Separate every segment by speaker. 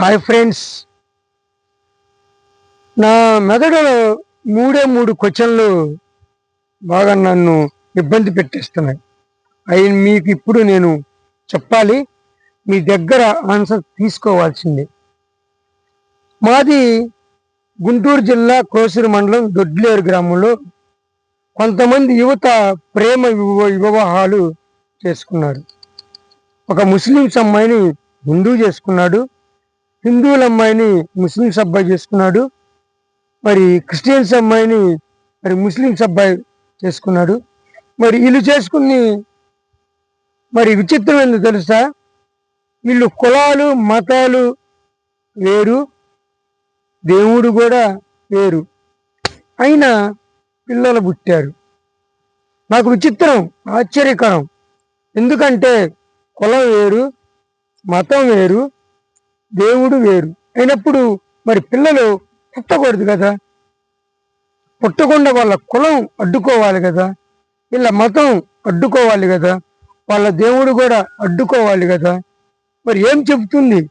Speaker 1: Hi friends, నా మెదడులో మూడు క్వశ్చన్లు బాగా నన్ను ఇబ్బంది పెట్టేస్తున్నాయి. అవి మీకు ఇప్పుడు నేను చెప్పాలి, మీ దగ్గర ఆన్సర్ తీసుకోవాల్సిందే. మాది గుంటూరు జిల్లా కోసూరు మండలం దొడ్లేరు గ్రామంలో కొంతమంది యువత ప్రేమ వివాహాలు చేసుకున్నారు. ఒక ముస్లింస్ అమ్మాయిని హిందూ చేసుకున్నాడు, హిందువుల అమ్మాయిని ముస్లింస్ అబ్బాయి చేసుకున్నాడు, మరి క్రిస్టియన్స్ అమ్మాయిని మరి ముస్లింస్ అబ్బాయి చేసుకున్నాడు. మరి వీళ్ళు చేసుకుని మరి విచిత్రం ఏందో తెలుసా, వీళ్ళు కులాలు మతాలు వేరు, దేవుడు కూడా వేరు, అయినా పిల్లలు పుట్టారు. నాకు విచిత్రం, ఆశ్చర్యకరం. ఎందుకంటే కులం వేరు, మతం వేరు, దేవుడు వేరు అయినప్పుడు మరి పిల్లలు పుట్టకూడదు కదా, పుట్టకుండా వాళ్ళ కులం అడ్డుకోవాలి కదా, వీళ్ళ మతం అడ్డుకోవాలి కదా, వాళ్ళ దేవుడు కూడా అడ్డుకోవాలి కదా. మరి ఏం చెబుతుంది?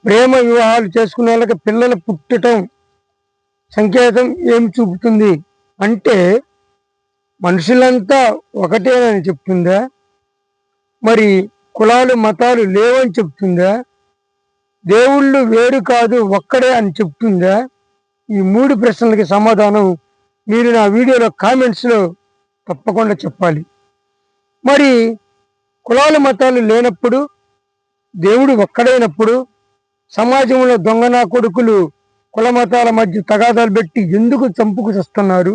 Speaker 1: ప్రేమ వివాహాలు చేసుకునే వాళ్ళకి పిల్లలు పుట్టడం సంకేతం ఏం చూపుతుంది అంటే మనుషులంతా ఒకటేనని చెప్తుందా? మరి కులాలు మతాలు లేవని చెప్తుందా? దేవుళ్ళు వేరు కాదు ఒక్కడే అని చెప్తుందా? ఈ 3 ప్రశ్నలకి సమాధానం మీరు నా వీడియోలో కామెంట్స్లో తప్పకుండా చెప్పాలి. మరి కులాలు మతాలు లేనప్పుడు, దేవుడు ఒక్కడైనప్పుడు సమాజంలో దొంగనా కొడుకులు కుల మతాల మధ్య తగాదాలు పెట్టి ఎందుకు చంపుకు చస్తున్నారు,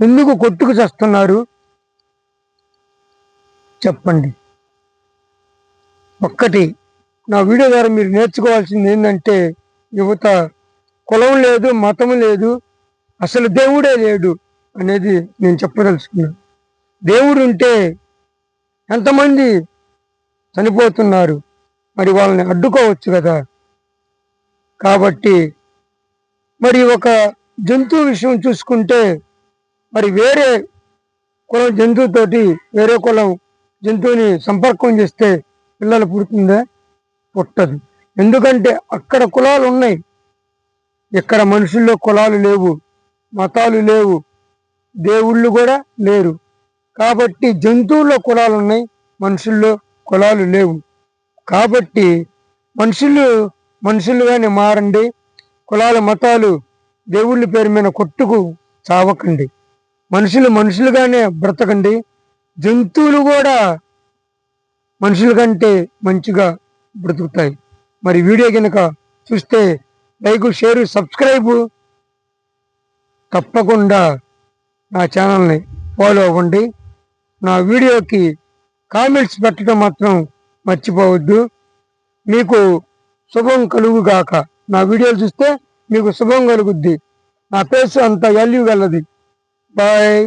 Speaker 1: ఎందుకు కొట్టుకు చస్తున్నారు చెప్పండి. ఒక్కటి నా వీడియో ద్వారా మీరు నేర్చుకోవాల్సింది ఏంటంటే, యువత కులం లేదు, మతం లేదు, అసలు దేవుడే లేడు అనేది నేను చెప్పదలుచుకున్నాను. దేవుడు ఉంటే ఎంతమంది చనిపోతున్నారు, మరి వాళ్ళని అడ్డుకోవచ్చు కదా. కాబట్టి మరి ఒక జంతువు విషయం చూసుకుంటే, మరి వేరే కులం జంతువుతోటి వేరే కులం జంతువుని సంపర్కం చేస్తే పిల్లలు పుడుతుందా? పుట్టదు. ఎందుకంటే అక్కడ కులాలు ఉన్నాయి, ఇక్కడ మనుషుల్లో కులాలు లేవు, మతాలు లేవు, దేవుళ్ళు కూడా లేరు. కాబట్టి జంతువుల్లో కులాలు ఉన్నాయి, మనుషుల్లో కులాలు లేవు. కాబట్టి మనుషులుగానే మారండి, కులాల మతాలు దేవుళ్ళ పేరు మీద కొట్టుకు చావకండి, మనుషులుగానే బ్రతకండి. జంతువులు కూడా మనుషుల కంటే మంచిగా బ్రతుకుతాయి. మరి వీడియో కనుక చూస్తే లైక్, షేర్, సబ్స్క్రైబ్ తప్పకుండా నా ఛానల్ని ఫాలో అవ్వండి. నా వీడియోకి కామెంట్స్ పెట్టడం మాత్రం మర్చిపోవద్దు. మీకు శుభం కలుగుగాక. నా వీడియోలు చూస్తే మీకు శుభం కలుగుద్ది. నా పేసు అంత వాల్యూ గలది. బాయ్.